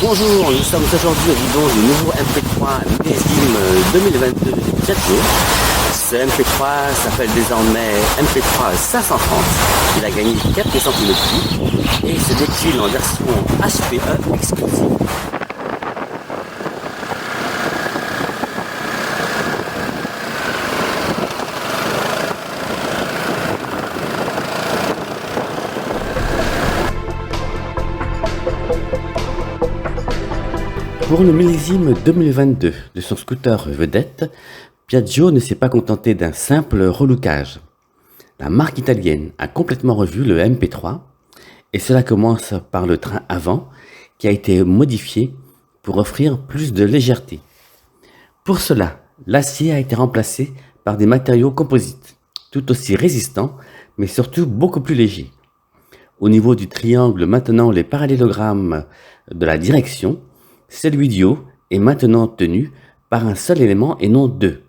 Bonjour, nous sommes aujourd'hui au guidon du nouveau MP3 millésime 2022 de Piaggio. Ce MP3 s'appelle désormais MP3 530. Il a gagné 4 cm3 et se décline en version HPE exclusive. Pour le millésime 2022 de son scooter vedette, Piaggio ne s'est pas contenté d'un simple relookage. La marque italienne a complètement revu le MP3 et cela commence par le train avant qui a été modifié pour offrir plus de légèreté. Pour cela, l'acier a été remplacé par des matériaux composites, tout aussi résistants mais surtout beaucoup plus légers. Au niveau du triangle maintenant les parallélogrammes de la direction, celui du haut est maintenant tenu par un seul élément et non deux.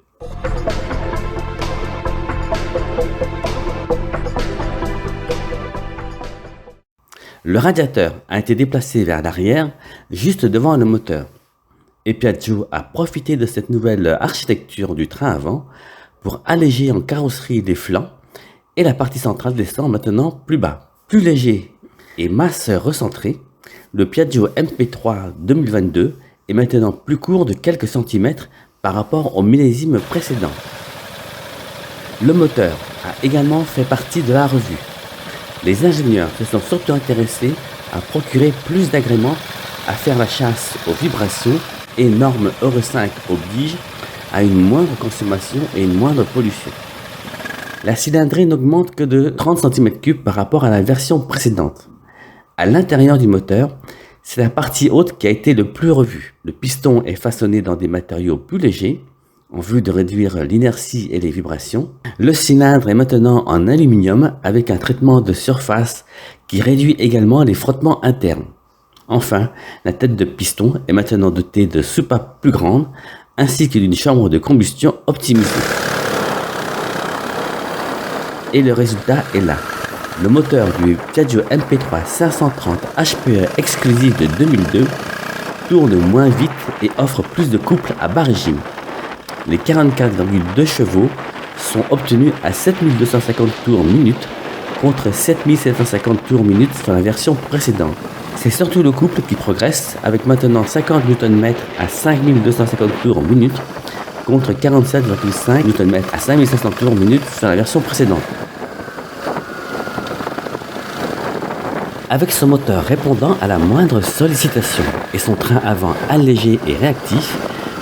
Le radiateur a été déplacé vers l'arrière, juste devant le moteur. Et Piaggio a profité de cette nouvelle architecture du train avant pour alléger en carrosserie les flancs et la partie centrale descend maintenant plus bas. Plus léger et masse recentrée, le Piaggio MP3 2022 est maintenant plus court de quelques centimètres par rapport au millésime précédent. Le moteur a également fait partie de la revue. Les ingénieurs se sont surtout intéressés à procurer plus d'agréments, à faire la chasse aux vibrations et normes Euro 5 oblige à une moindre consommation et une moindre pollution. La cylindrée n'augmente que de 30 cm3 par rapport à la version précédente. À l'intérieur du moteur, c'est la partie haute qui a été le plus revue. Le piston est façonné dans des matériaux plus légers, en vue de réduire l'inertie et les vibrations. Le cylindre est maintenant en aluminium avec un traitement de surface qui réduit également les frottements internes. Enfin, la tête de piston est maintenant dotée de soupapes plus grandes, ainsi que d'une chambre de combustion optimisée. Et le résultat est là. Le moteur du Piaggio MP3 530 HPE exclusif de 2002 tourne moins vite et offre plus de couple à bas régime. Les 44,2 chevaux sont obtenus à 7250 tours minute contre 7750 tours minute sur la version précédente. C'est surtout le couple qui progresse avec maintenant 50 Nm à 5250 tours minute contre 47,5 Nm à 5500 tours minute sur la version précédente. Avec son moteur répondant à la moindre sollicitation et son train avant allégé et réactif,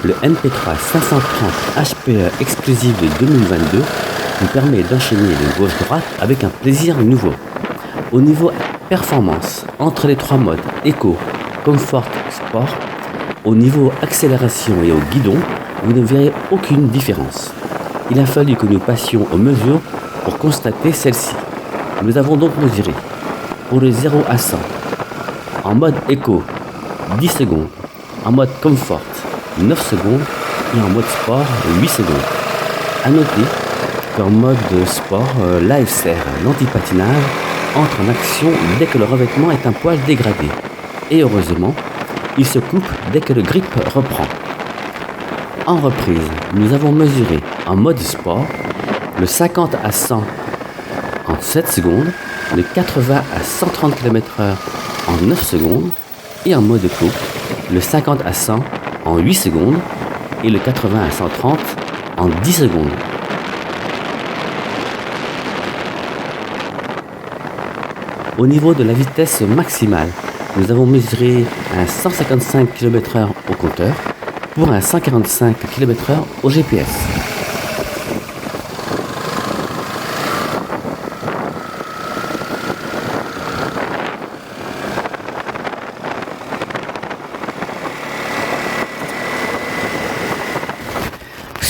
le MP3 530 HPE exclusif de 2022 nous permet d'enchaîner de gauche-droite avec un plaisir nouveau. Au niveau performance, entre les trois modes Eco, Comfort, Sport, au niveau accélération et au guidon, vous ne verrez aucune différence. Il a fallu que nous passions aux mesures pour constater celle-ci. Nous avons donc mesuré pour le 0 à 100, en mode Eco, 10 secondes, en mode Comfort, 9 secondes et en mode Sport, 8 secondes. A noter qu'en mode Sport, l'AFR, l'antipatinage, entre en action dès que le revêtement est un poil dégradé. Et heureusement, il se coupe dès que le grip reprend. En reprise, nous avons mesuré en mode Sport le 50 à 100 en 7 secondes, le 80 à 130 km/h en 9 secondes et en mode couple, le 50 à 100 en 8 secondes et le 80 à 130 en 10 secondes. Au niveau de la vitesse maximale, nous avons mesuré un 155 km/h au compteur pour un 145 km/h au GPS.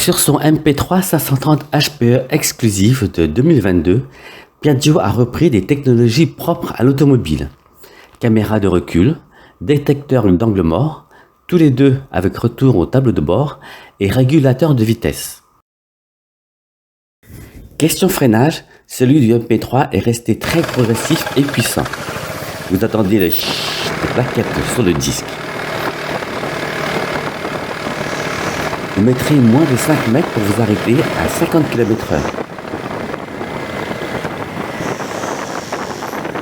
Sur son MP3 530 HPE exclusif de 2022, Piaggio a repris des technologies propres à l'automobile. Caméra de recul, détecteur d'angle mort, tous les deux avec retour au tableau de bord et régulateur de vitesse. Question freinage, celui du MP3 est resté très progressif et puissant. Vous entendez le chut des plaquettes sur le disque. vous mettrez moins de 5 mètres pour vous arrêter à 50 km/h.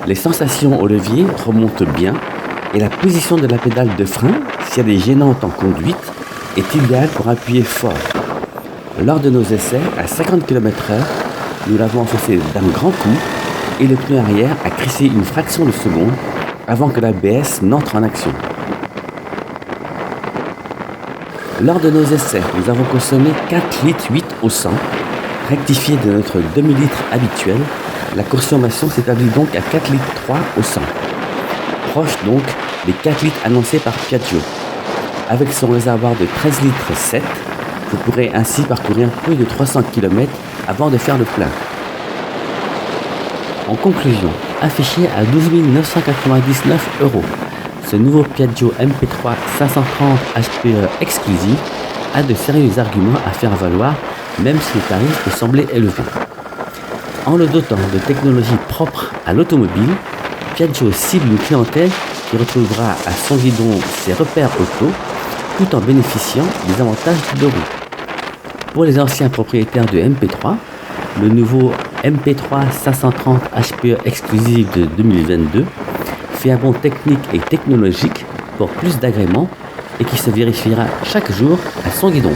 Les sensations au levier remontent bien et la position de la pédale de frein, si elle est gênante en conduite, est idéale pour appuyer fort. Lors de nos essais à 50 km/h, nous l'avons enfoncé d'un grand coup et le pneu arrière a crissé une fraction de seconde avant que l'ABS n'entre en action. Lors de nos essais, nous avons consommé 4,8 litres au 100, rectifié de notre demi-litre habituel. La consommation s'établit donc à 4,3 litres au 100, proche donc des 4 litres annoncés par Piaggio. Avec son réservoir de 13,7 litres, vous pourrez ainsi parcourir plus de 300 km avant de faire le plein. En conclusion, affiché à 12 999 €, ce nouveau Piaggio MP3 530 HPE exclusif a de sérieux arguments à faire valoir, même si le tarif peut sembler élevé. En le dotant de technologies propres à l'automobile, Piaggio cible une clientèle qui retrouvera à son guidon ses repères auto, tout en bénéficiant des avantages de roue. Pour les anciens propriétaires de MP3, le nouveau MP3 530 HPE exclusif de 2022 fait un bond technique et technologique pour plus d'agréments et qui se vérifiera chaque jour à son guidon.